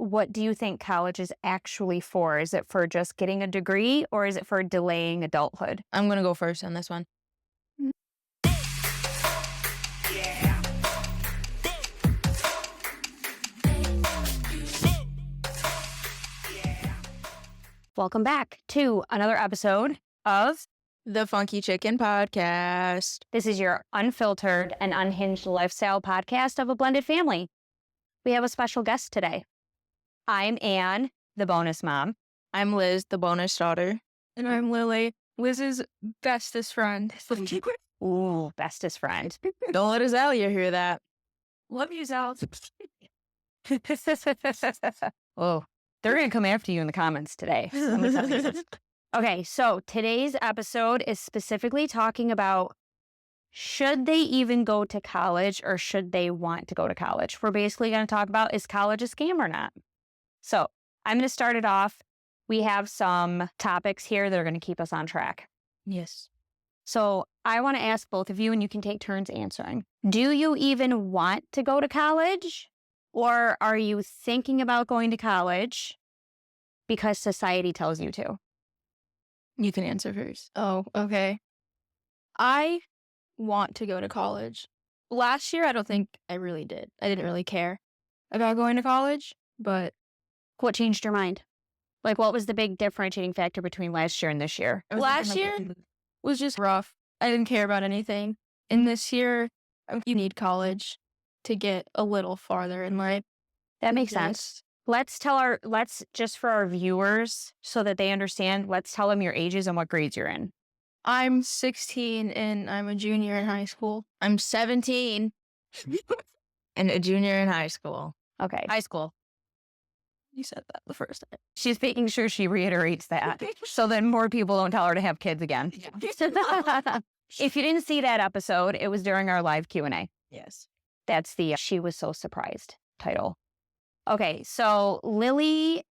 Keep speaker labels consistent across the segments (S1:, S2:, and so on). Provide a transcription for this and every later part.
S1: what do you think college is actually for? Is it for just getting a degree or is it for delaying adulthood?
S2: I'm going to go first on this one.
S1: Welcome back to another episode of
S2: The Funky Chicken Podcast.
S1: This is your unfiltered and unhinged lifestyle podcast of a blended family. We have a special guest today. I'm Anne, the bonus mom.
S2: I'm Liz, the bonus daughter.
S3: And I'm Lily, Liz's bestest friend.
S1: Ooh, bestest friend.
S2: Don't let Azalea hear that.
S3: Love you, Zal.
S1: Oh, they're going to come after you in the comments today. Let me tell you. Okay, so today's episode is specifically talking about should they even go to college or should they want to go to college? We're basically going to talk about is college a scam or not? So I'm going to start it off. We have some topics here that are going to keep us on track.
S2: Yes.
S1: So I want to ask both of you, and you can take turns answering. Do you even want to go to college? Or are you thinking about going to college because society tells you to?
S2: You can answer first.
S3: Oh, okay. I want to go to college. Last year, I don't think I really did. I didn't really care about going to college, but
S1: What changed your mind? Like, what was the big differentiating factor between last year and this year?
S3: last year was just rough. I didn't care about anything. And this year, you need college to get a little farther in life.
S1: That makes sense. Let's just for our viewers so that they understand, let's tell them your ages and what grades you're in.
S3: I'm 16 and I'm a junior in high school.
S2: I'm 17 and a junior in high school.
S1: Okay.
S2: High school.
S3: You said that the first time.
S1: She's making sure she reiterates that so that more people don't tell her to have kids again. If you didn't see that episode, it was during our live Q&A.
S2: Yes.
S1: That's the She Was So Surprised title. Okay, so Lily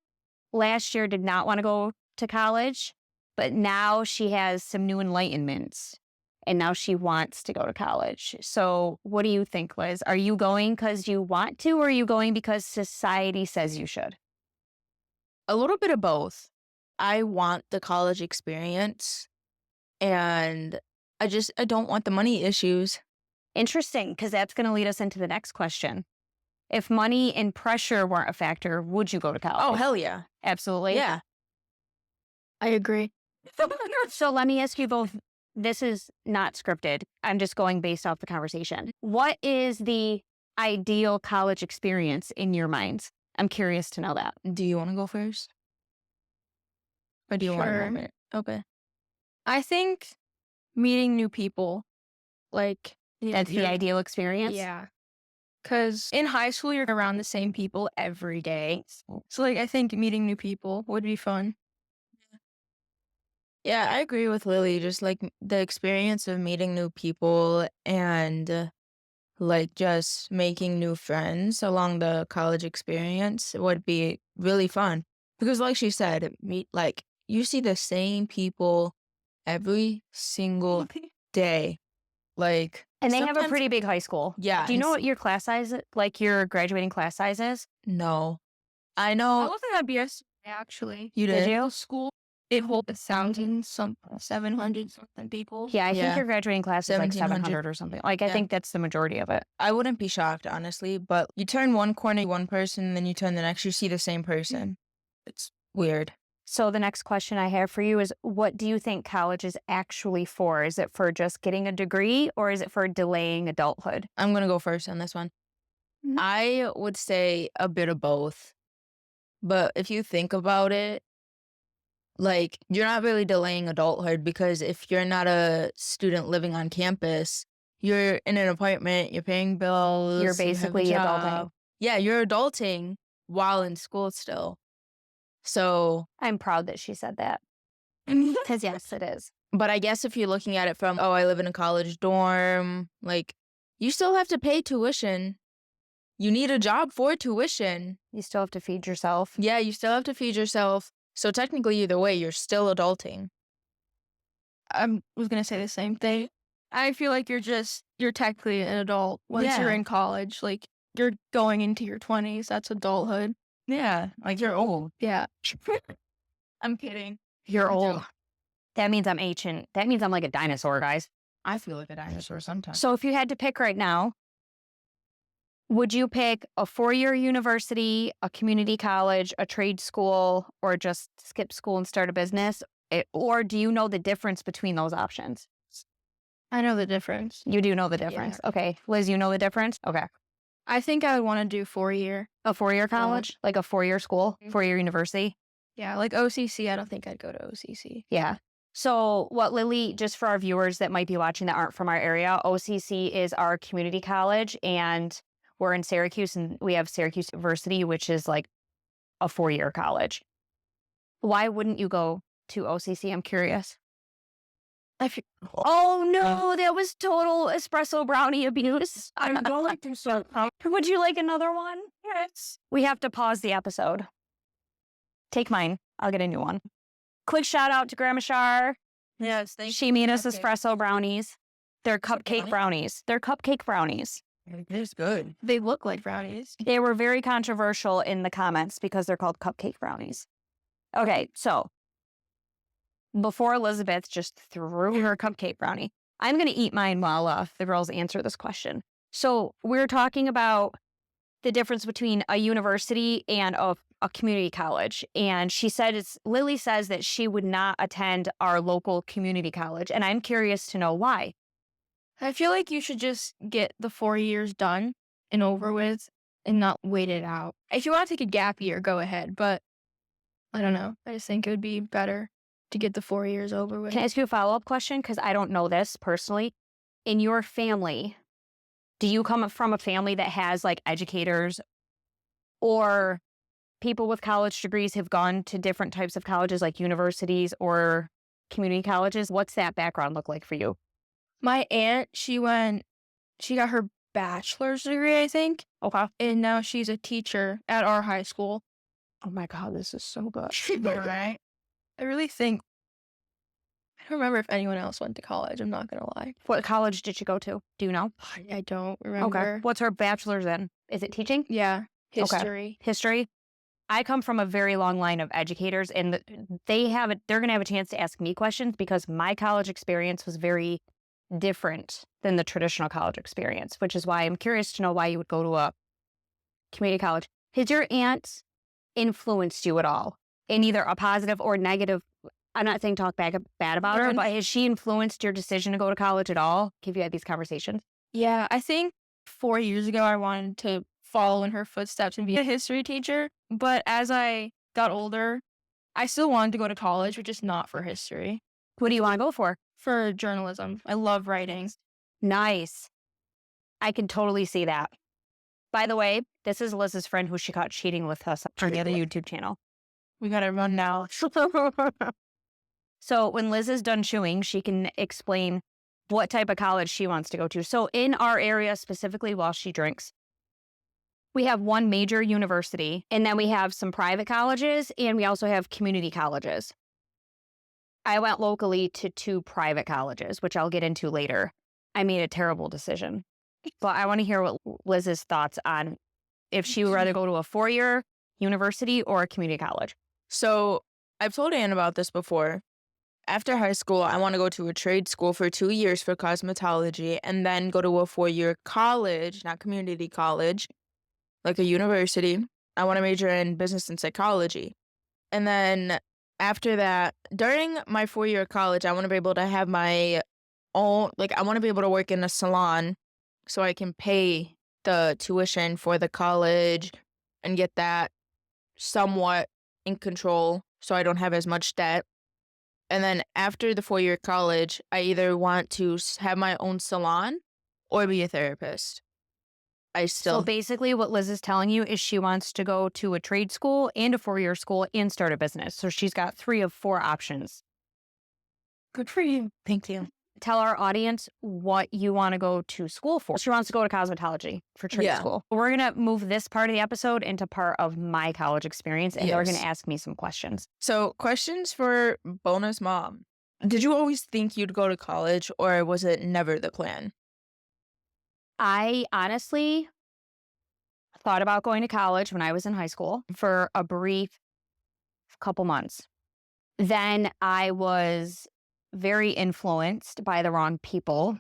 S1: last year did not want to go to college, but now she has some new enlightenments, and now she wants to go to college. So what do you think, Liz? Are you going because you want to, or are you going because society says you should?
S2: A little bit of both. I want the college experience, and I don't want the money issues.
S1: Interesting, because that's going to lead us into the next question. If money and pressure weren't a factor, would you go to college?
S2: Oh, hell yeah.
S1: Absolutely.
S2: Yeah.
S3: I agree.
S1: So let me ask you both. This is not scripted. I'm just going based off the conversation. What is the ideal college experience in your minds? I'm curious to know that.
S2: Do you want to go first? Or do you want to
S3: Sure.
S2: go first? Okay.
S3: I think meeting new people, like...
S1: That's the ideal experience?
S3: Yeah. Because in high school, you're around the same people every day. So, like, I think meeting new people would be fun.
S2: Yeah, I agree with Lily. Just like the experience of meeting new people and like just making new friends along the college experience would be really fun. Because like she said, you see the same people every single day. Like,
S1: And they have a
S2: sometimes-
S1: pretty big high school.
S2: Yeah.
S1: Do you know what your class size, like your graduating class size is?
S2: No. I
S3: I
S2: know.
S3: wasn't at BS actually.
S2: You
S1: Did
S2: did?
S1: you?
S3: School, it holds 700 something people.
S1: Yeah, I think
S2: Yeah.
S1: your graduating class is like
S2: 1700.
S1: 700 or something. Like, I
S2: Yeah.
S1: think that's the majority of it.
S2: I wouldn't be shocked, honestly. But you turn one corner, one person, then you turn the next, you see the same person. It's weird.
S1: So the next question I have for you is, what do you think college is actually for? Is it for just getting a degree or is it for delaying adulthood?
S2: I'm going to go first on this one.
S1: Mhm.
S2: I would say a bit of both. But if you think about it, like, you're not really delaying adulthood because if you're not a student living on campus, you're in an apartment, you're paying bills.
S1: You're
S2: you have a
S1: basically
S2: job.
S1: adulting.
S2: Yeah, you're adulting while in school still. So,
S1: I'm proud that she said that. Because yes, it is.
S2: but I guess if you're looking at it from, oh, I live in a college dorm, like, you still have to pay tuition. You need a job for tuition.
S1: You still have to feed yourself.
S2: Yeah, you still have to feed yourself. So technically, either way, you're still adulting.
S3: I was going to say the same thing. I feel like you're technically an adult once
S2: Yeah.
S3: you're in college. Like, you're going into your 20s. That's adulthood.
S2: Yeah, like you're old.
S3: Yeah. I'm kidding.
S1: You're
S2: Me too.
S1: old. That means I'm ancient. That means I'm like a dinosaur, guys.
S2: I feel like a dinosaur sometimes.
S1: So if you had to pick right now, would you pick a 4-year university, a community college, a trade school, or just skip school and start a business? Or do you know the difference between those options?
S3: I know the difference.
S1: You do know the difference. Okay. Liz, you know the difference? Okay.
S3: I think I would want to do 4-year.
S1: A 4-year college? Like a 4-year school?
S3: Mhm.
S1: 4-year university?
S3: Yeah, like OCC. I don't think I'd go to OCC.
S1: Yeah. So what Lily, just for our viewers that might be watching that aren't from our area, OCC is our community college, and we're in Syracuse, and we have Syracuse University, which is like a 4-year college. Why wouldn't you go to OCC? I'm curious. Oh no, that was total espresso brownie abuse.
S2: I don't like to start.
S1: Would you like another one?
S3: Yes.
S1: We have to pause the episode. Take mine. I'll get a new one. Quick shout out to Grandma Shar.
S2: Yes, thank
S1: She made us
S2: Cupcakes.
S1: espresso brownies. They're
S2: brownie?
S1: cupcake brownies. They're cupcake brownies.
S2: you. It's good.
S3: They look like brownies.
S1: They were very controversial in the comments because they're called cupcake brownies. Okay, so before Elizabeth just threw her cupcake brownie, I'm going to eat mine while the girls answer this question. So we're talking about the difference between a university and a community college. And she said Lily says that she would not attend our local community college. And I'm curious to know why.
S3: I feel like you should just get the 4 years done and over with and not wait it out. If you want to take a gap year, go ahead. But I don't know. I just think it would be better to get the 4 years over with.
S1: Can I ask you a follow-up question? Because I don't know this personally. In your family, do you come from a family that has like educators or people with college degrees have gone to different types of colleges like universities or community colleges? What's that background look like for you?
S3: My aunt, she got her bachelor's degree, I think.
S1: Okay.
S3: And now she's a teacher at our high school.
S1: Oh my God, this is so good.
S2: Right?
S3: I really think, I don't remember if anyone else went to college. I'm not going to lie.
S1: What college did you go to? Do you know?
S3: I don't remember.
S1: Okay. What's her bachelor's in? Is it teaching?
S3: Yeah.
S1: Okay.
S3: History.
S1: History? I come from a very long line of educators, and they're going to have a chance to ask me questions because my college experience was very different than the traditional college experience, which is why I'm curious to know why you would go to a community college. Has your aunt influenced you at all in either a positive or negative? I'm not saying talk bad about her, but has she influenced your decision to go to college at all? Have you had these conversations?
S3: Yeah, I think 4 years ago I wanted to follow in her footsteps and be a history teacher. But as I got older, I still wanted to go to college, but just not for history.
S1: What do you want to go for?
S3: For journalism. I love writing.
S1: Nice. I can totally see that. By the way, this is Liz's friend who she caught cheating with us on the other YouTube channel.
S2: We gotta run now.
S1: So when Liz is done chewing, she can explain what type of college she wants to go to. So in our area specifically, while she drinks, we have one major university, and then we have some private colleges, and we also have community colleges. I went locally to 2 private colleges, which I'll get into later. I made a terrible decision. But I want to hear what Liz's thoughts on if she would rather go to a 4-year university or a community college.
S2: So I've told Anne about this before. After high school, I want to go to a trade school for 2 years for cosmetology and then go to a 4-year college, not community college, like a university. I want to major in business and psychology. And then after that, during my 4-year college, I want to be able to have my own, I want to be able to work in a salon so I can pay the tuition for the college and get that somewhat in control so I don't have as much debt. And then after the 4-year college, I either want to have my own salon or be a therapist.
S1: So basically what Liz is telling you is she wants to go to a trade school and a 4-year school and start a business. So she's got 3 of 4 options.
S2: Good for you. Thank you.
S1: Tell our audience what you want to go to school for. She wants to go to cosmetology for trade school. We're going to move this part of the episode into part of my college experience, and they're going to ask me some questions.
S2: So questions for bonus mom. Did you always think you'd go to college, or was it never the plan?
S1: I honestly thought about going to college when I was in high school for a brief couple months. Then I was very influenced by the wrong people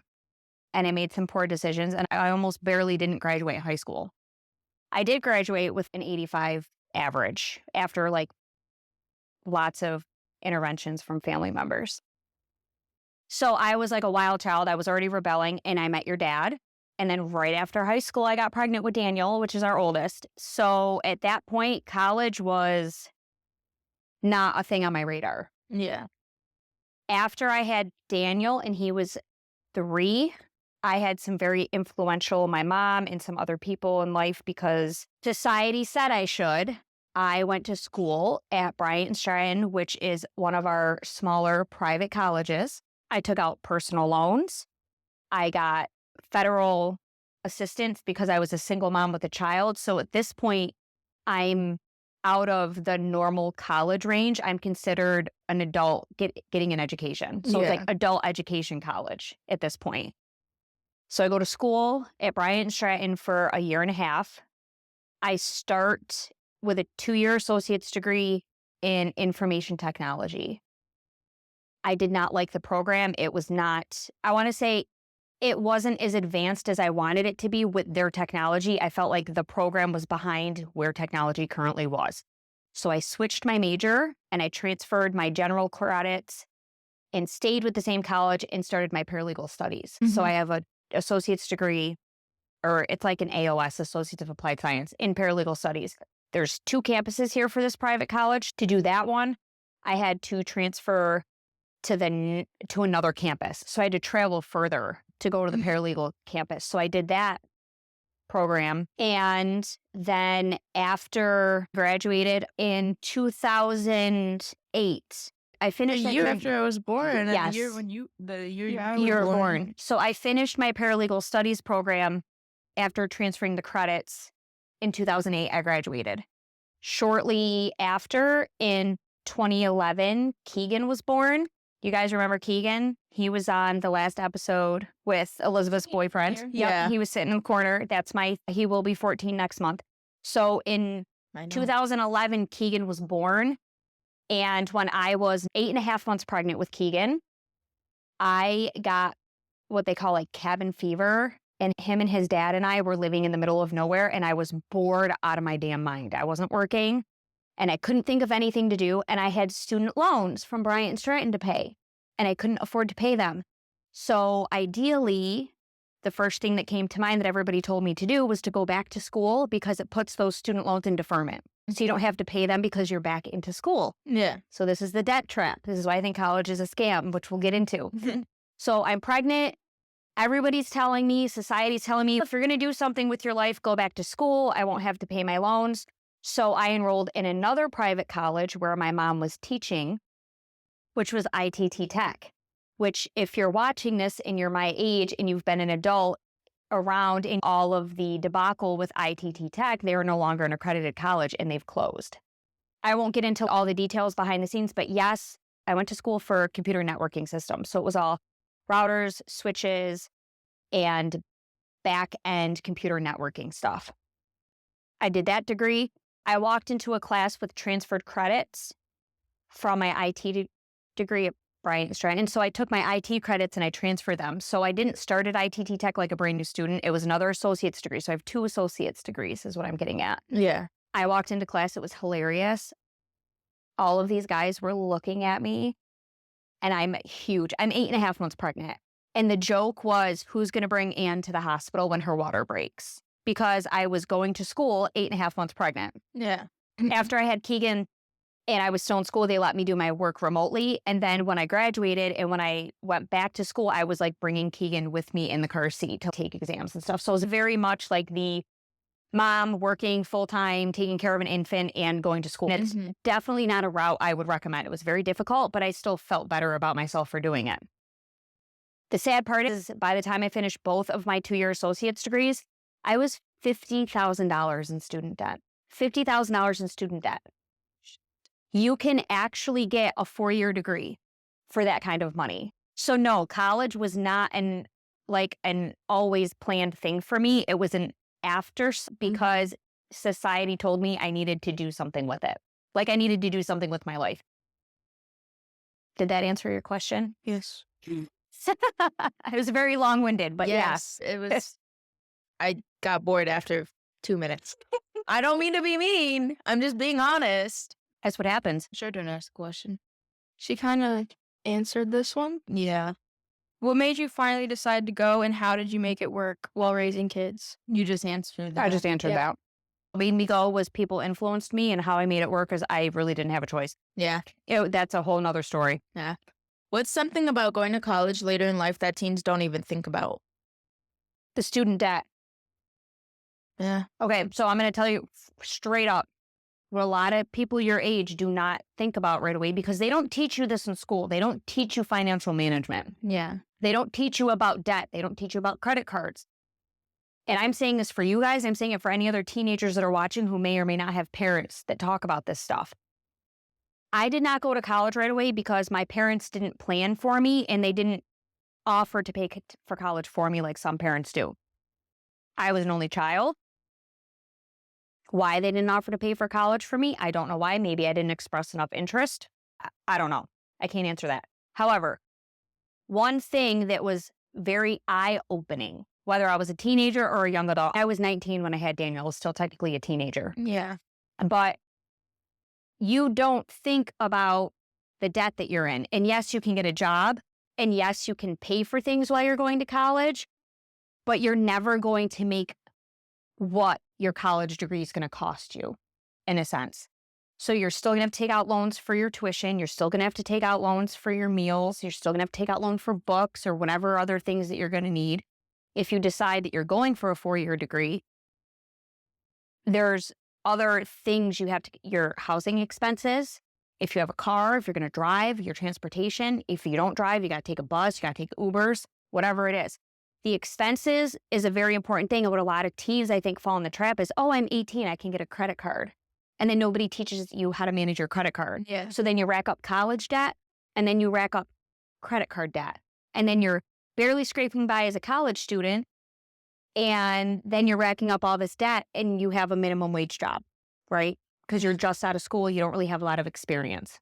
S1: and I made some poor decisions and I almost barely didn't graduate high school. I did graduate with an 85 average after like lots of interventions from family members. So I was like a wild child. I was already rebelling and I met your dad. And then right after high school, I got pregnant with Daniel, which is our oldest. So at that point, college was not a thing on my radar.
S2: Yeah.
S1: After I had Daniel and he was 3, I had some very influential, my mom and some other people in life because society said I should. I went to school at Bryant and Stratton, which is one of our smaller private colleges. I took out personal loans. I got federal assistance because I was a single mom with a child. So at this point, I'm out of the normal college range. I'm considered an adult getting an education. So it's like adult education college at this point. So I go to school at Bryant and Stratton for a year and a half. I start with a 2-year associate's degree in information technology. I did not like the program. It was not, I want to say, it wasn't as advanced as I wanted it to be with their technology. I felt like the program was behind where technology currently was. So I switched my major and I transferred my general credits and stayed with the same college and started my paralegal studies. So I have an associate's degree, or it's like an AOS, Associate of Applied Science, in paralegal studies. There's 2 campuses here for this private college. To do that one, I had to transfer to another campus. So I had to travel further to go to the paralegal campus. So I did that program. And then after graduated in 2008, I finished
S2: The year after I was born. And
S1: Yes.
S2: the year when you
S1: you were born. So I finished my paralegal studies program after transferring the credits. In 2008, I graduated. Shortly after, in 2011, Keegan was born. You guys remember Keegan? He was on the last episode with Elizabeth's boyfriend. Yep,
S2: Yeah.
S1: he was sitting in the corner. He will be 14 next month. So in
S2: I know.
S1: 2011, Keegan was born. And when I was 8.5 months pregnant with Keegan, I got what they call like cabin fever. And him and his dad and I were living in the middle of nowhere. And I was bored out of my damn mind. I wasn't working. And I couldn't think of anything to do. And I had student loans from Bryant and Stratton to pay. And I couldn't afford to pay them. So ideally, the first thing that came to mind that everybody told me to do was to go back to school because it puts those student loans in deferment. So you don't have to pay them because you're back into school.
S2: Yeah.
S1: So this is the debt trap. This is why I think college is a scam, which we'll get into. So I'm pregnant. Everybody's telling me, society's telling me, if you're going to do something with your life, go back to school. I won't have to pay my loans. So I enrolled in another private college where my mom was teaching, which was ITT Tech, which if you're watching this and you're my age and you've been an adult around in all of the debacle with ITT Tech, they are no longer an accredited college and they've closed. I won't get into all the details behind the scenes, but yes, I went to school for computer networking systems. So it was all routers, switches, and back-end computer networking stuff. I did that degree. I walked into a class with transferred credits from my IT degree at Bryant and Stratton. And so I took my IT credits and I transferred them. So I didn't start at ITT Tech like a brand new student. It was another associate's degree. So I have 2 associate's degrees is what I'm getting at.
S2: Yeah.
S1: I walked into class. It was hilarious. All of these guys were looking at me and I'm huge. I'm 8.5 months pregnant. And the joke was, who's going to bring Anne to the hospital when her water breaks? Because I was going to school 8.5 months pregnant.
S2: Yeah.
S1: After I had Keegan and I was still in school, they let me do my work remotely. And then when I graduated and when I went back to school, I was like bringing Keegan with me in the car seat to take exams and stuff. So it was very much like the mom working full-time, taking care of an infant and going to school. And it's definitely not a route I would recommend. It was very difficult, but I still felt better about myself for doing it. The sad part is by the time I finished both of my 2-year associate's degrees, I was $50,000 in student debt. $50,000 in student debt. You can actually get a 4-year degree for that kind of money. So no, college was not an always planned thing for me. It was an after because society told me I needed to do something with it. Like I needed to do something with my life. Did that answer your question?
S2: Yes.
S1: It was very long-winded, but
S2: Yes, it was. I got bored after 2 minutes. I don't mean to be mean. I'm just being honest.
S1: that's what happens.
S2: Sure, don't ask a question.
S3: She kind of answered this one.
S2: Yeah,
S3: What made you finally decide to go, and how did you make it work while raising kids?
S2: you just answered that.
S1: I just answered
S3: Yeah.
S1: that. What made me go was people influenced me, and how I made it work is I really didn't have a choice.
S2: Yeah.
S1: That's a whole nother story.
S2: What's something about going to college later in life that teens don't even think about?
S1: The student debt.
S2: Yeah.
S1: Okay, so I'm going to tell you straight up what a lot of people your age do not think about right away because they don't teach you this in school. They don't teach you financial management.
S2: Yeah.
S1: They don't teach you about debt. They don't teach you about credit cards. And I'm saying this for you guys. I'm saying it for any other teenagers that are watching who may or may not have parents that talk about this stuff. I did not go to college right away because my parents didn't plan for me and they didn't offer to pay for college for me like some parents do. I was an only child. Why they didn't offer to pay for college for me, I don't know why. Maybe I didn't express enough interest. I don't know. I can't answer that. However, one thing that was very eye-opening, whether I was a teenager or a young adult, I was 19 when I had Daniel. I was still technically a teenager.
S2: Yeah.
S1: But you don't think about the debt that you're in. And yes, you can get a job. And yes, you can pay for things while you're going to college. But you're never going to make what your college degree is going to cost you, in a sense. So you're still going to have to take out loans for your tuition. You're still going to have to take out loans for your meals. You're still going to have to take out loans for books or whatever other things that you're going to need. If you decide that you're going for a 4-year degree, there's other things you have to, your housing expenses. If you have a car, if you're going to drive, your transportation. If you don't drive, you got to take a bus, you got to take Ubers, whatever it is. The expenses is a very important thing. And what a lot of teens, I think, fall in the trap is, oh, I'm 18, I can get a credit card. And then nobody teaches you how to manage your credit card.
S2: Yeah.
S1: So then you rack up college debt, and then you rack up credit card debt. And then you're barely scraping by as a college student, and then you're racking up all this debt, and you have a minimum wage job, right? Because you're just out of school, you don't really have a lot of experience.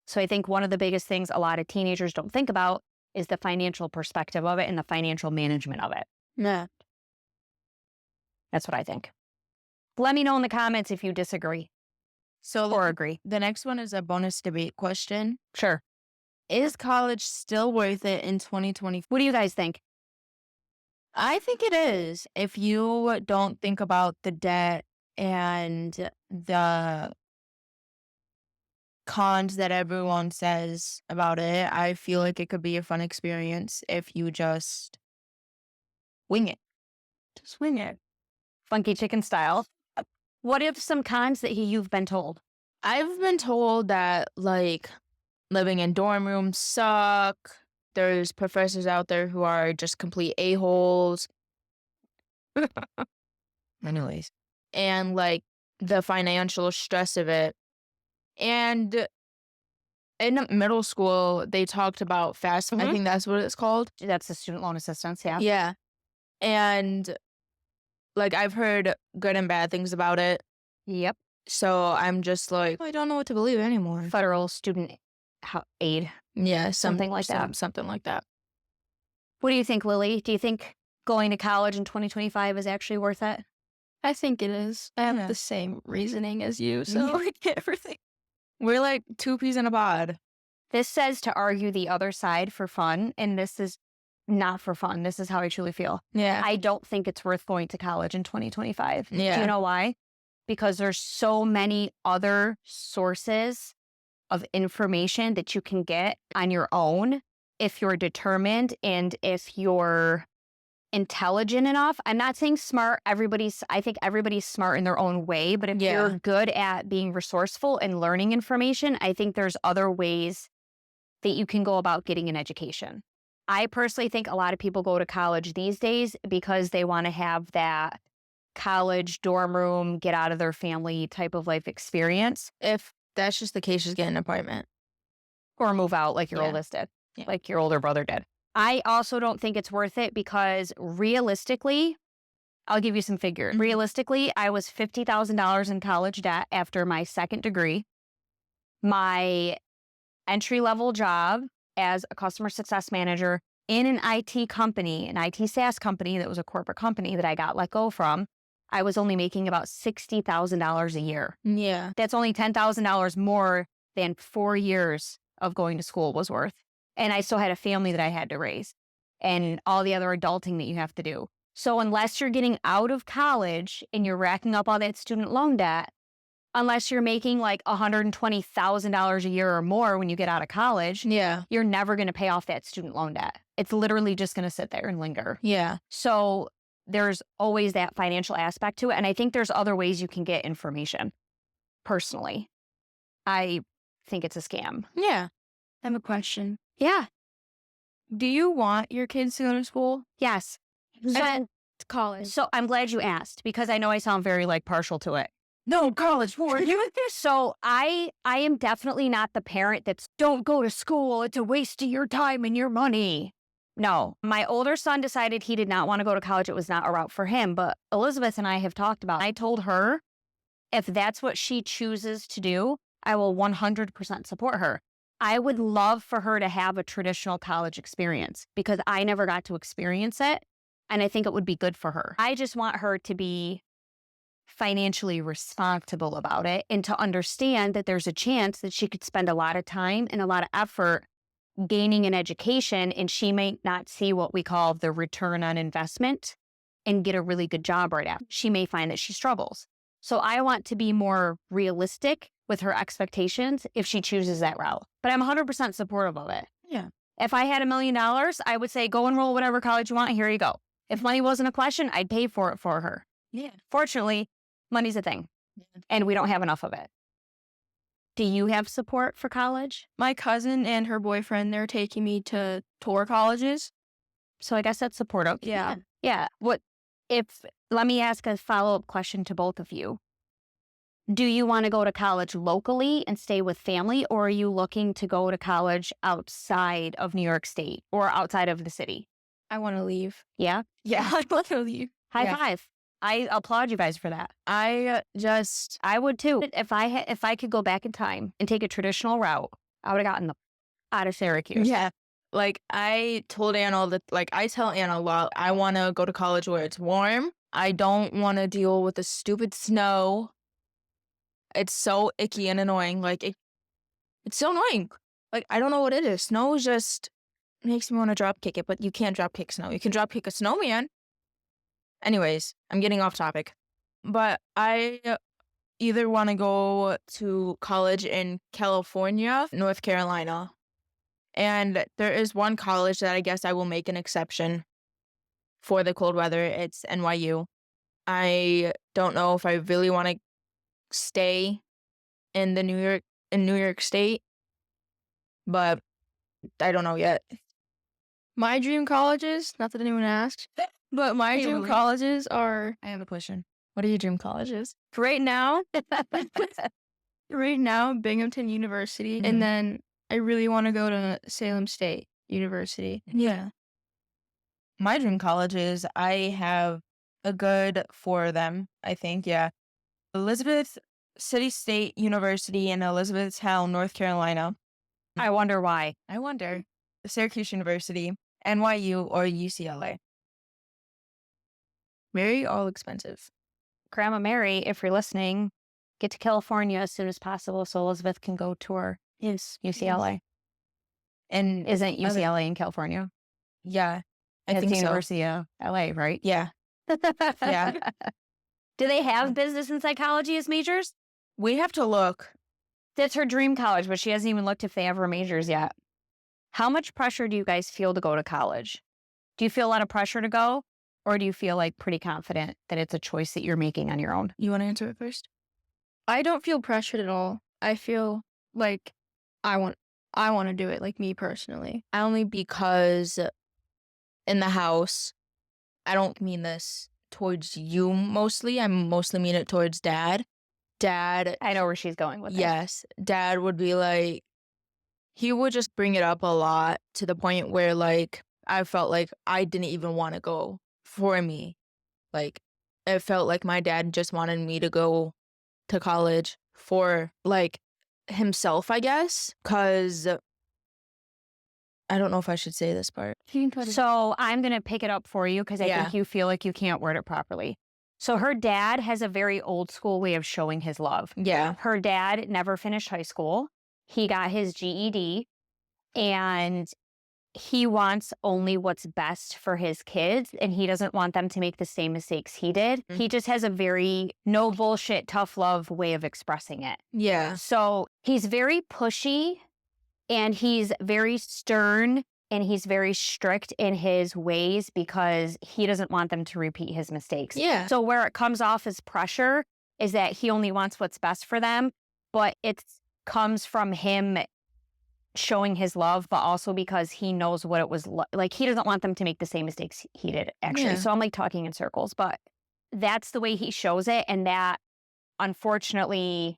S1: So I think one of the biggest things a lot of teenagers don't think about is the financial perspective of it and the financial management of it.
S2: Yeah.
S1: That's what I think. Let me know in the comments if you disagree
S2: So
S1: or agree.
S2: the next one is a bonus debate question.
S1: Sure.
S2: Is college still worth it in 2020?
S1: What do you guys think?
S2: I think it is. If you don't think about the debt and the cons that everyone says about it, I feel like it could be a fun experience if you just wing it.
S1: Just wing it. Funky chicken style. What if some cons that you've been told?
S2: I've been told that, like, living in dorm rooms suck. There's professors out there who are just complete a-holes. Anyways. And, like, the financial stress of it. And in middle school, they talked about FAFSA. I
S1: Mhm.
S2: think that's what it's called.
S1: That's the student loan assistance, yeah.
S2: Yeah. And, like, I've heard good and bad things about it.
S1: Yep.
S2: So I'm just like, I don't know what to believe anymore.
S1: Federal student aid.
S2: Yeah,
S1: Something like that.
S2: Something like that.
S1: What do you think, Lily? Do you think going to college in 2025 is actually worth it?
S3: I think it is. I have
S2: Yeah.
S3: the same reasoning as you, so I can't ever think.
S2: We're like two peas in a pod.
S1: This says to argue the other side for fun, and this is not for fun. This is how I truly feel.
S2: Yeah.
S1: I don't think it's worth going to college in 2025. Do
S2: Yeah.
S1: you know why? Because there's so many other sources of information that you can get on your own if you're determined and if you're intelligent enough. I'm not saying smart. I think everybody's smart in their own way, but if
S2: Yeah.
S1: you're good at being resourceful and learning information, I think there's other ways that you can go about getting an education. I personally think a lot of people go to college these days because they want to have that college dorm room, get out of their family type of life experience,
S2: If that's just the case, just get an apartment.
S1: or move out like your
S2: Yeah.
S1: oldest did,
S2: Yeah.
S1: like your older brother did. I also don't think it's worth it because realistically, I'll give you some figures. Realistically, I was $50,000 in college debt after my second degree. My entry-level job as a customer success manager in an IT company, an IT SaaS company that was a corporate company that I got let go from, I was only making about $60,000 a year.
S2: Yeah.
S1: That's only $10,000 more than 4 years of going to school was worth. And I still had a family that I had to raise and all the other adulting that you have to do. So unless you're getting out of college and you're racking up all that student loan debt, unless you're making like $120,000 a year or more when you get out of college,
S2: Yeah.
S1: you're never going to pay off that student loan debt. It's literally just going to sit there and linger.
S2: Yeah.
S1: So there's always that financial aspect to it. And I think there's other ways you can get information. Personally, I think it's a scam.
S2: Yeah.
S3: I have a question.
S1: Yeah.
S3: Do you want your kids to go to school?
S1: Yes.
S3: To college.
S1: So I'm glad you asked because I know I sound very like partial to it.
S2: No, college for you.
S1: So I am definitely not the parent that's don't go to school. It's a waste of your time and your money. No, my older son decided he did not want to go to college. It was not a route for him. But Elizabeth and I have talked about it. I told her if that's what she chooses to do, I will 100% support her. I would love for her to have a traditional college experience because I never got to experience it. And I think it would be good for her. I just want her to be financially responsible about it and to understand that there's a chance that she could spend a lot of time and a lot of effort gaining an education and she may not see what we call the return on investment and get a really good job right after. She may find that she struggles. So I want to be more realistic with her expectations if she chooses that route. But I'm 100% supportive of it.
S2: Yeah.
S1: If I had $1 million, I would say, go enroll whatever college you want. Here you go. If money wasn't a question, I'd pay for it for her.
S2: Yeah.
S1: Fortunately, money's a thing, and we don't have enough of it. Do you have support for college?
S3: My cousin and her boyfriend, they're taking me to tour colleges.
S1: So I guess that's supportive.
S3: Yeah.
S1: Yeah. Let me ask a follow-up question to both of you. Do you want to go to college locally and stay with family, or are you looking to go to college outside of New York State or outside of the city?
S3: I want to leave.
S1: Yeah?
S2: Yeah.
S3: I want to leave.
S1: High
S2: Yeah.
S1: five. I applaud you guys for that.
S2: I
S1: would too. If I could go back in time and take a traditional route, I would have gotten out of Syracuse.
S2: yeah. Like I told Anna all the I tell Anna a lot. I want to go to college where it's warm. I don't want to deal with the stupid snow. It's so icky and annoying. It's so annoying. I don't know what it is. Snow just makes me want to drop kick it, but you can't drop kick snow. You can drop kick a snowman. Anyways, I'm getting off topic. But I either want to go to college in California, North Carolina. And there is one college that I guess I will make an exception for the cold weather. It's NYU. I don't know if I really want to stay in New York State, but I don't know yet.
S3: My dream colleges, not that anyone asked, but my
S1: Hey,
S3: dream
S1: Lily.
S3: colleges are
S2: I have a question. What are your dream colleges?
S3: right now, Binghamton University,
S2: Mhm.
S3: and then I really want to go to Salem State University.
S2: Yeah. My dream colleges, I have a good 4 of them, I think, yeah. Elizabeth City State University in Elizabethtown, North Carolina.
S1: I wonder why.
S2: I wonder. Syracuse University, NYU, or UCLA. Very all expensive.
S1: Grandma Mary, if you're listening, get to California as soon as possible so Elizabeth can go tour
S2: Yes.
S1: UCLA.
S2: And
S1: Isn't UCLA in California?
S2: yeah, I
S1: It's
S2: think
S1: the
S2: so.
S1: University of LA, right?
S2: Yeah. Yeah.
S1: Do they have business and psychology as majors?
S2: We have to look.
S1: That's her dream college, but she hasn't even looked if they have her majors yet. How much pressure do you guys feel to go to college? Do you feel a lot of pressure to go? Or do you feel pretty confident that it's a choice that you're making on your own?
S2: You want to answer it first?
S3: I don't feel pressured at all. I feel like I want to do it, me personally.
S2: Only because in the house, I don't mean this towards you mostly. I mostly mean it towards Dad. Dad,
S1: I know where she's going with this.
S2: yes, Dad would be he would just bring it up a lot to the point where I felt like I didn't even want to go for me. it felt like my dad just wanted me to go to college for like himself, I guess, because I don't know if I should say this part.
S1: So I'm going to pick it up for you because I
S2: Yeah.
S1: think you feel like you can't word it properly. So her dad has a very old school way of showing his love.
S2: Yeah.
S1: Her dad never finished high school. He got his GED, and he wants only what's best for his kids, and he doesn't want them to make the same mistakes he did.
S2: Mm.
S1: He just has a very no bullshit, tough love way of expressing it.
S2: Yeah.
S1: So he's very pushy, and he's very stern, and he's very strict in his ways because he doesn't want them to repeat his mistakes.
S2: Yeah.
S1: So where it comes off as pressure is that he only wants what's best for them, but it comes from him showing his love, but also because he knows what it was like. He doesn't want them to make the same mistakes he did, actually.
S2: Yeah.
S1: So I'm like talking in circles, but that's the way he shows it. And that unfortunately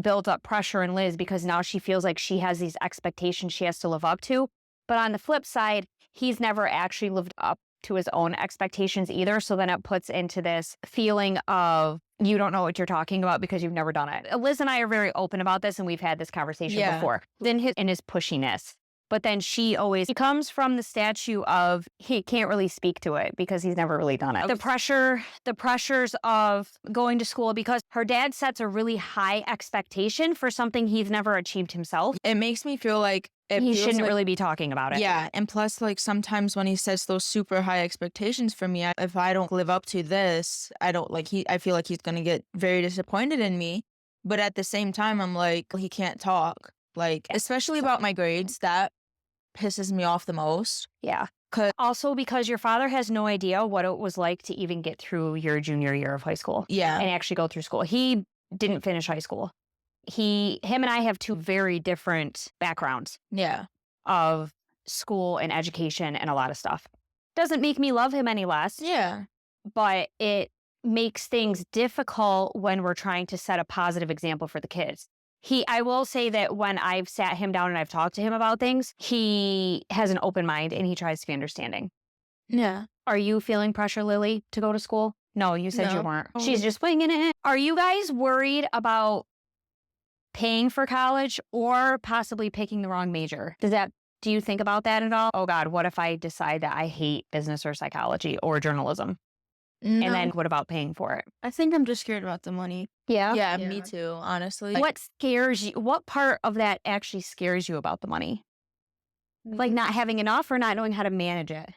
S1: builds up pressure in Liz because now she feels like she has these expectations she has to live up to. But on the flip side, he's never actually lived up to his own expectations either. So then it puts into this feeling of you don't know what you're talking about because you've never done it. Liz and I are very open about this, and we've had this conversation
S2: Yeah.
S1: before. Then his pushiness. But then he comes from the statue of he can't really speak to it because he's never really done it. The pressures of going to school because her dad sets a really high expectation for something he's never achieved himself.
S2: It makes me feel like
S1: He shouldn't really be talking about it.
S2: Yeah, and plus, like, sometimes when he sets those super high expectations for me, if I don't live up to this, I feel like he's gonna get very disappointed in me. But at the same time, I'm like, he can't talk. Like, especially about my grades, that pisses me off the most.
S1: Yeah.
S2: 'Cause
S1: Also because your father has no idea what it was like to even get through your junior year of high school
S2: yeah,
S1: and actually go through school. He didn't finish high school. Him and I have two very different backgrounds
S2: yeah,
S1: of school and education and a lot of stuff. Doesn't make me love him any less,
S2: yeah,
S1: but it makes things difficult when we're trying to set a positive example for the kids. I will say that when I've sat him down and I've talked to him about things, he has an open mind and he tries to be understanding.
S2: yeah.
S1: Are you feeling pressure, Lily, to go to school? No, you said you
S3: No.
S1: weren't. She's just winging it. Are you guys worried about paying for college or possibly picking the wrong major? Do you think about that at all? Oh God, what if I decide that I hate business or psychology or journalism?
S2: No.
S1: And then what about paying for it?
S3: I think I'm just scared about the money.
S1: Yeah.
S2: Yeah,
S3: Yeah.
S2: me too, honestly.
S1: What scares you? What part of that actually scares you about the money? Like not having enough or not knowing how to manage it?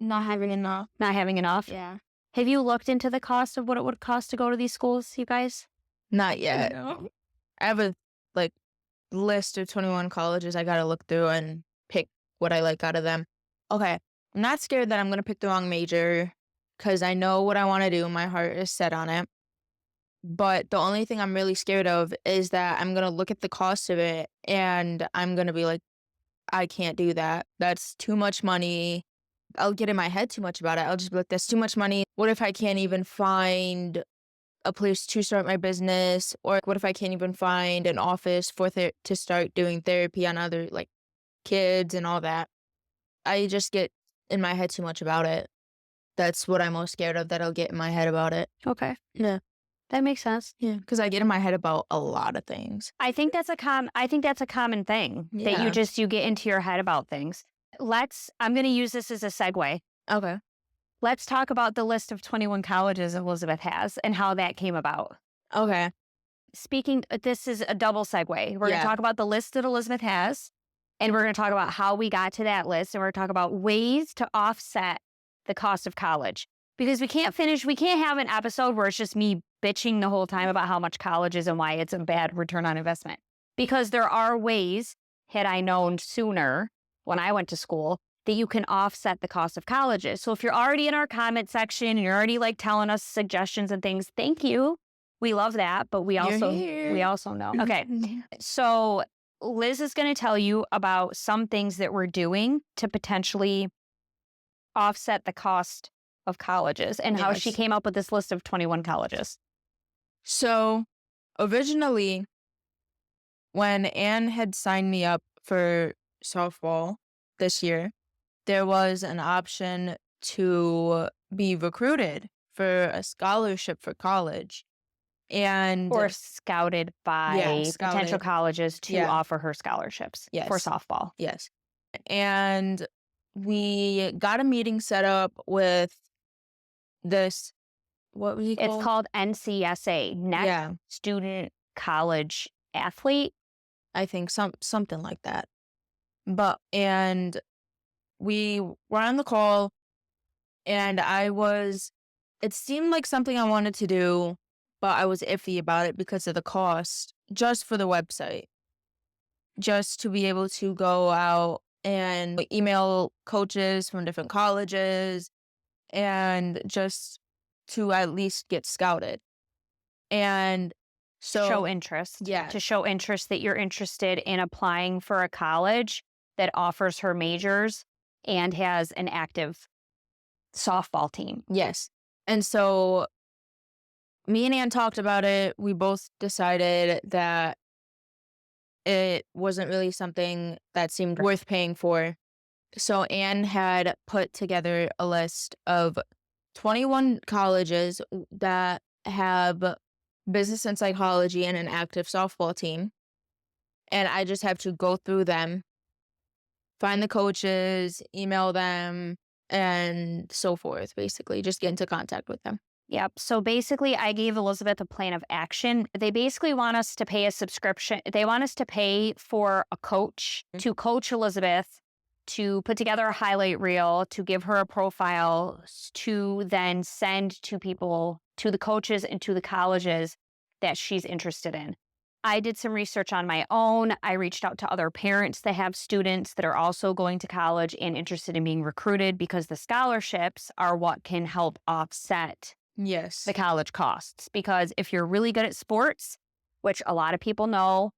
S3: Not having enough.
S1: Not having enough?
S3: Yeah.
S1: Have you looked into the cost of what it would cost to go to these schools, you guys?
S2: Not yet.
S3: No.
S2: I have a, like, list of 21 colleges I gotta look through and pick what I like out of them. Okay, I'm not scared that I'm gonna pick the wrong major because I know what I want to do. My heart is set on it. But the only thing I'm really scared of is that I'm gonna look at the cost of it and I'm gonna be like, I can't do that. That's too much money. I'll get in my head too much about it. I'll just be like, that's too much money. What if I can't even find a place to start my business? Or what if I can't even find an office to start doing therapy on other, like, kids and all that? I just get in my head too much about it. That's what I'm most scared of, that I'll get in my head about it.
S1: Okay.
S2: Yeah.
S1: That makes sense.
S2: Yeah, because I get in my head about a lot of things.
S1: I think that's a common thing that
S2: Yeah.
S1: you get into your head about things. I'm going to use this as a segue.
S2: Okay.
S1: Let's talk about the list of 21 colleges Elizabeth has and how that came about.
S2: Okay.
S1: This is a double segue. We're going
S2: Yeah.
S1: to talk about the list that Elizabeth has, and we're going to talk about how we got to that list, and we're going to talk about ways to offset the cost of college. Because we can't have an episode where it's just me bitching the whole time about how much college is and why it's a bad return on investment. Because there are ways, had I known sooner when I went to school, that you can offset the cost of colleges. So if you're already in our comment section and you're already like telling us suggestions and things, thank you. We love that, but we
S2: You're
S1: also
S2: here.
S1: know. Okay. So Liz is going to tell you about some things that we're doing to potentially offset the cost of colleges and how she
S2: Yes.
S1: came up with this list of 21 colleges.
S2: So, originally, when Anne had signed me up for softball this year, there was an option to be recruited for a scholarship for college. And
S1: Or scouted by potential
S2: scouted.
S1: colleges to
S2: Yeah.
S1: offer her scholarships for
S2: Yes.
S1: softball.
S2: Yes. And we got a meeting set up with this, what was he
S1: It's
S2: called?
S1: called NCSA, Next
S2: Yeah,
S1: Student College Athlete.
S2: I think something like that. And we were on the call, and it seemed like something I wanted to do, but I was iffy about it because of the cost, just for the website, just to be able to go out and email coaches from different colleges and just to at least get scouted. And so
S1: Show interest.
S2: yeah,
S1: To show interest that you're interested in applying for a college that offers her majors and has an active softball team.
S2: yes. And so me and Ann talked about it. We both decided that it wasn't really something that seemed worth paying for. So Anne had put together a list of 21 colleges that have business and psychology and an active softball team. And I just have to go through them, find the coaches, email them, and so forth, basically. Just get into contact with them.
S1: Yep. So basically, I gave Elizabeth a plan of action. They basically want us to pay a subscription. They want us to pay for a coach to coach Elizabeth, to put together a highlight reel, to give her a profile, to then send to people, to the coaches and to the colleges that she's interested in. I did some research on my own. I reached out to other parents that have students that are also going to college and interested in being recruited, because the scholarships are what can help offset
S2: Yes.
S1: the college costs. Because if you're really good at sports, which a lot of people know,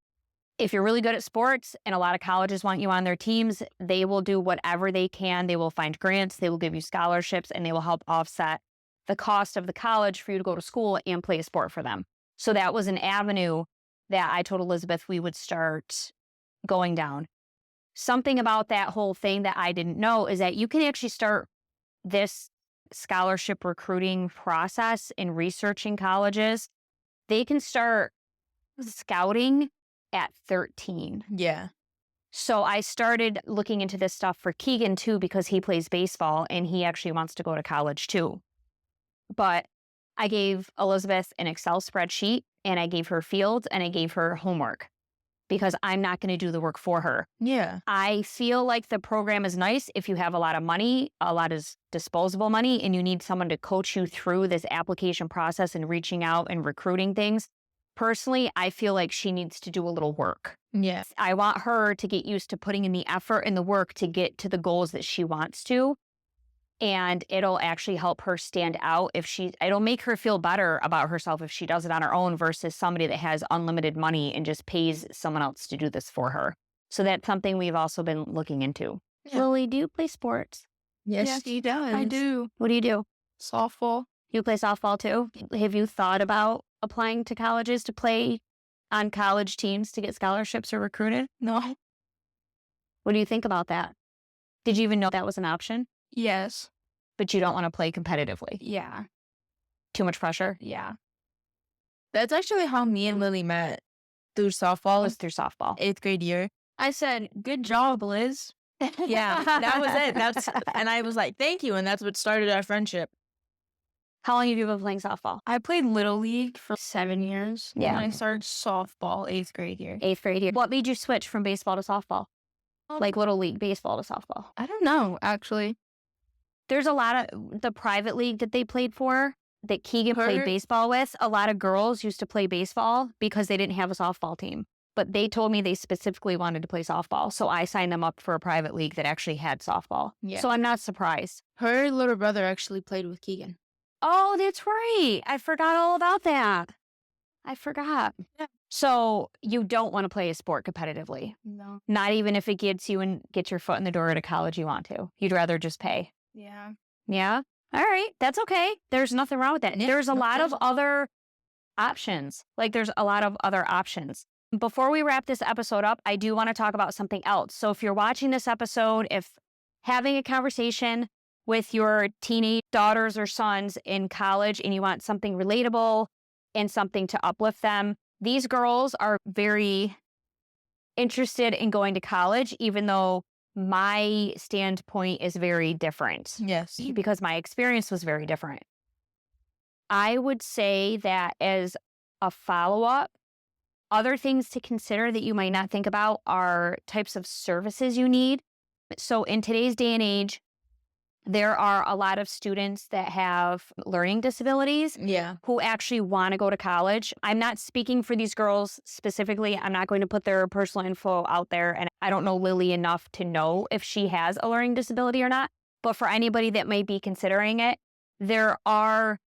S1: if you're really good at sports and a lot of colleges want you on their teams, they will do whatever they can. They will find grants, they will give you scholarships, and they will help offset the cost of the college for you to go to school and play a sport for them. So that was an avenue that I told Elizabeth we would start going down. Something about that whole thing that I didn't know is that you can actually start this scholarship recruiting process in researching colleges. They can start scouting at 13.
S2: Yeah.
S1: So I started looking into this stuff for Keegan too, because he plays baseball and he actually wants to go to college too. But I gave Elizabeth an Excel spreadsheet, and I gave her fields, and I gave her homework, because I'm not going to do the work for her.
S2: Yeah.
S1: I feel like the program is nice if you have a lot of money, a lot of disposable money, and you need someone to coach you through this application process and reaching out and recruiting things. Personally, I feel like she needs to do a little work.
S2: Yeah.
S1: I want her to get used to putting in the effort and the work to get to the goals that she wants to. And it'll actually help her stand out it'll make her feel better about herself if she does it on her own versus somebody that has unlimited money and just pays someone else to do this for her. So that's something we've also been looking into.
S2: Yeah.
S1: Lily, do you play sports?
S2: Yes,
S3: he does. I do.
S1: What do you do?
S3: Softball.
S1: You play softball too? Have you thought about applying to colleges to play on college teams to get scholarships or recruited?
S3: No.
S1: What do you think about that? Did you even know that was an option?
S3: Yes.
S1: But you don't want to play competitively?
S3: Yeah.
S1: Too much pressure?
S3: Yeah.
S2: That's actually how me and Lily met, through softball.
S1: It was through softball.
S2: 8th grade year.
S3: I said, good job, Liz.
S2: Yeah, that was it. And I was like, thank you. And that's what started our friendship.
S1: How long have you been playing softball?
S3: I played Little League for 7 years.
S1: Yeah.
S3: And I started softball 8th grade year.
S1: 8th grade year. What made you switch from baseball to softball? Like Little League baseball to softball?
S3: I don't know, actually.
S1: There's a lot of the private league that they played for that Keegan played
S2: Her-
S1: baseball with. A lot of girls used to play baseball because they didn't have a softball team. But they told me they specifically wanted to play softball. So I signed them up for a private league that actually had softball.
S2: Yeah.
S1: So I'm not surprised.
S2: Her little brother actually played with Keegan.
S1: Oh, that's right. I forgot all about that. I forgot.
S2: Yeah.
S1: So you don't want to play a sport competitively,
S3: No.
S1: not even if it gets your foot in the door at a college you want to. You'd rather just pay.
S3: Yeah.
S1: Yeah. All right. That's okay. There's nothing wrong with that.
S2: Yeah,
S1: There's a
S2: no
S1: lot of
S2: problem.
S1: other options. There's a lot of other options. Before we wrap this episode up, I do want to talk about something else. So if you're watching this episode, if having a conversation with your teenage daughters or sons in college and you want something relatable and something to uplift them, these girls are very interested in going to college, even though my standpoint is very different
S2: Yes.
S1: because my experience was very different. I would say that as a follow-up, other things to consider that you might not think about are types of services you need. So in today's day and age, there are a lot of students that have learning disabilities
S2: Yeah.
S1: who actually want to go to college. I'm not speaking for these girls specifically. I'm not going to put their personal info out there. And I don't know Lily enough to know if she has a learning disability or not. But for anybody that might be considering it, there are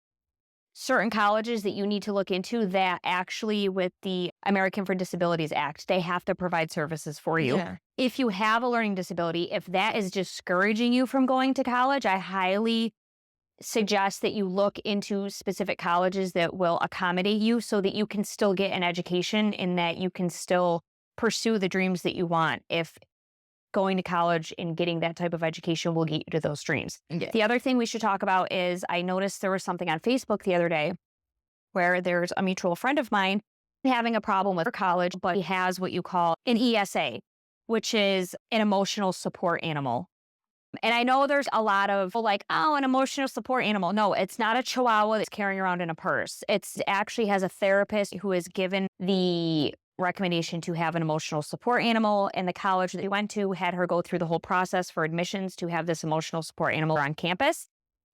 S1: certain colleges that you need to look into that actually, with the American for Disabilities Act, they have to provide services for you.
S2: Yeah.
S1: If you have a learning disability, if that is discouraging you from going to college, I highly suggest that you look into specific colleges that will accommodate you so that you can still get an education and that you can still pursue the dreams that you want. If going to college and getting that type of education will get you to those dreams.
S2: Yeah.
S1: The other thing we should talk about is I noticed there was something on Facebook the other day where there's a mutual friend of mine having a problem with her college, but he has what you call an ESA, which is an emotional support animal. And I know there's a lot of like, oh, an emotional support animal. No, it's not a chihuahua that's carrying around in a purse. It actually has a therapist who is given the recommendation to have an emotional support animal, and the college that they went to had her go through the whole process for admissions to have this emotional support animal on campus.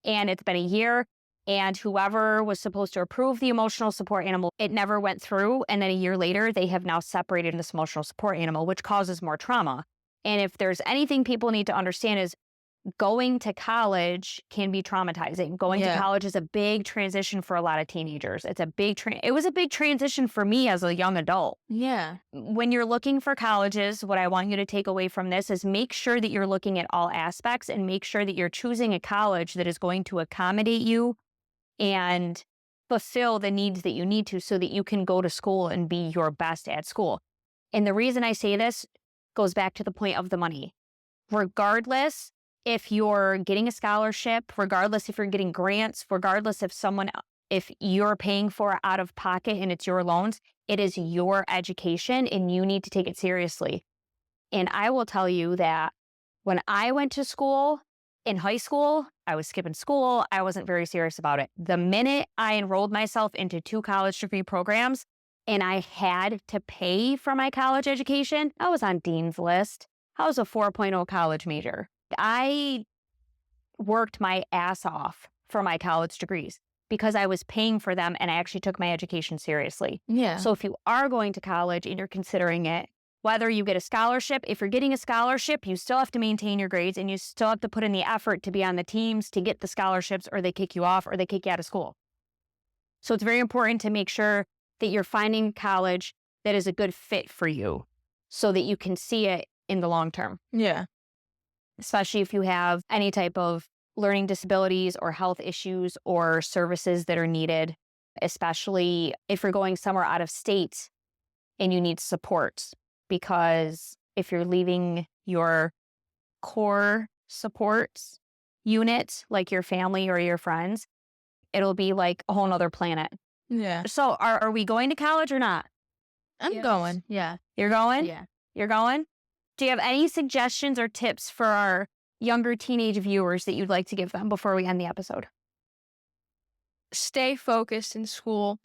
S1: And it's been a year, and whoever was supposed to approve the emotional support animal, it never went through. And then a year later, they have now separated this emotional support animal, which causes more trauma. And if there's anything people need to understand is going to college can be traumatizing. Going to college is a big transition for a lot of teenagers. It's a big it was a big transition for me as a young adult.
S2: Yeah.
S1: When you're looking for colleges, what I want you to take away from this is make sure that you're looking at all aspects and make sure that you're choosing a college that is going to accommodate you and fulfill the needs that you need to so that you can go to school and be your best at school. And the reason I say this goes back to the point of the money. Regardless if you're getting a scholarship, regardless if you're getting grants, regardless if you're paying for it out of pocket and it's your loans, it is your education and you need to take it seriously. And I will tell you that when I went to school in high school, I was skipping school. I wasn't very serious about it. The minute I enrolled myself into 2 college degree programs and I had to pay for my college education, I was on Dean's List. I was a 4.0 college major. I worked my ass off for my college degrees because I was paying for them and I actually took my education seriously.
S2: Yeah.
S1: So if you are going to college and you're considering it, whether you get a scholarship, if you're getting a scholarship, you still have to maintain your grades and you still have to put in the effort to be on the teams to get the scholarships, or they kick you off or they kick you out of school. So it's very important to make sure that you're finding college that is a good fit for you so that you can see it in the long term.
S2: Yeah.
S1: Especially if you have any type of learning disabilities or health issues or services that are needed, especially if you're going somewhere out of state and you need support. Because if you're leaving your core support unit, like your family or your friends, it'll be like a whole nother planet.
S2: Yeah.
S1: So are we going to college or not?
S2: I'm going. Yeah.
S1: You're going?
S2: Yeah.
S1: You're going? Do you have any suggestions or tips for our younger teenage viewers that you'd like to give them before we end the episode?
S3: Stay focused in school.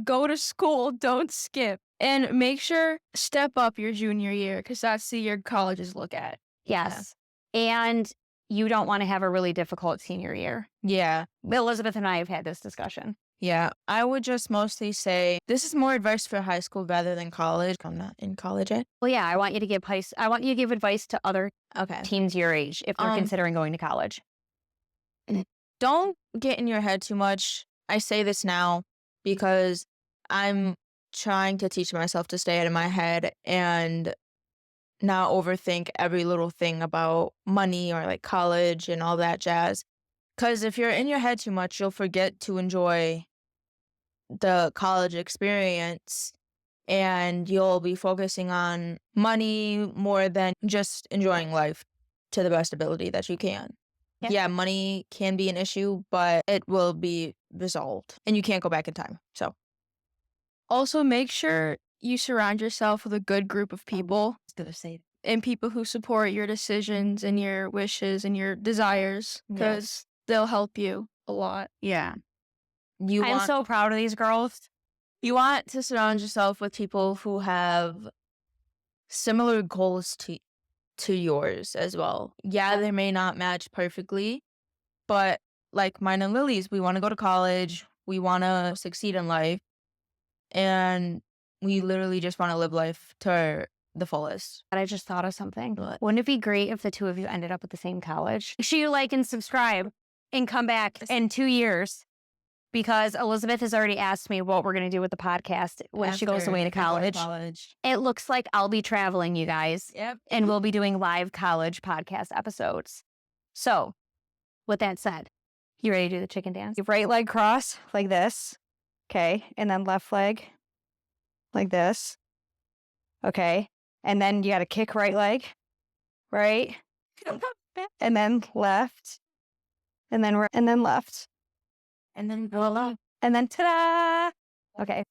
S3: Go to school. Don't skip. And make sure step up your junior year because that's the year colleges look at.
S1: Yes. And you don't want to have a really difficult senior year.
S2: Yeah.
S1: Elizabeth and I have had this discussion.
S2: Yeah. I would just mostly say this is more advice for high school rather than college. I'm not in college yet.
S1: Well, yeah, I want you to give advice to other teens your age if they're considering going to college.
S2: Don't get in your head too much. I say this now because I'm trying to teach myself to stay out of my head and not overthink every little thing about money or like college and all that jazz. Because if you're in your head too much, you'll forget to enjoy the college experience and you'll be focusing on money more than just enjoying life to the best ability that you can.
S1: Yeah.
S2: Yeah, money can be an issue, but it will be resolved and you can't go back in time. So
S3: Also, make sure you surround yourself with a good group of people
S1: gonna say
S3: and people who support your decisions and your wishes and your desires because they'll help you a lot.
S1: yeah.
S2: you
S1: I'm
S2: want
S1: so proud of these girls.
S2: you want to surround yourself with people who have similar goals to yours as well. Yeah, they may not match perfectly, but like mine and Lily's, we want to go to college, we want to succeed in life, and we literally just want to live life to the fullest.
S1: But I just thought of something.
S2: What?
S1: Wouldn't it be great if the two of you ended up at the same college? Make sure you like and subscribe and come back in 2 years because Elizabeth has already asked me what we're going to do with the podcast when she goes
S2: After
S1: away to
S2: we go
S1: college. It looks like I'll be traveling, you guys,
S2: Yep.
S1: and we'll be doing live college podcast episodes. So, with that said, you ready to do the chicken dance? Your right leg cross like this. Okay. And then left leg like this. Okay. And then you got to kick right leg. Right. And then left. And then left.
S2: And then voila.
S1: And then ta-da. Okay.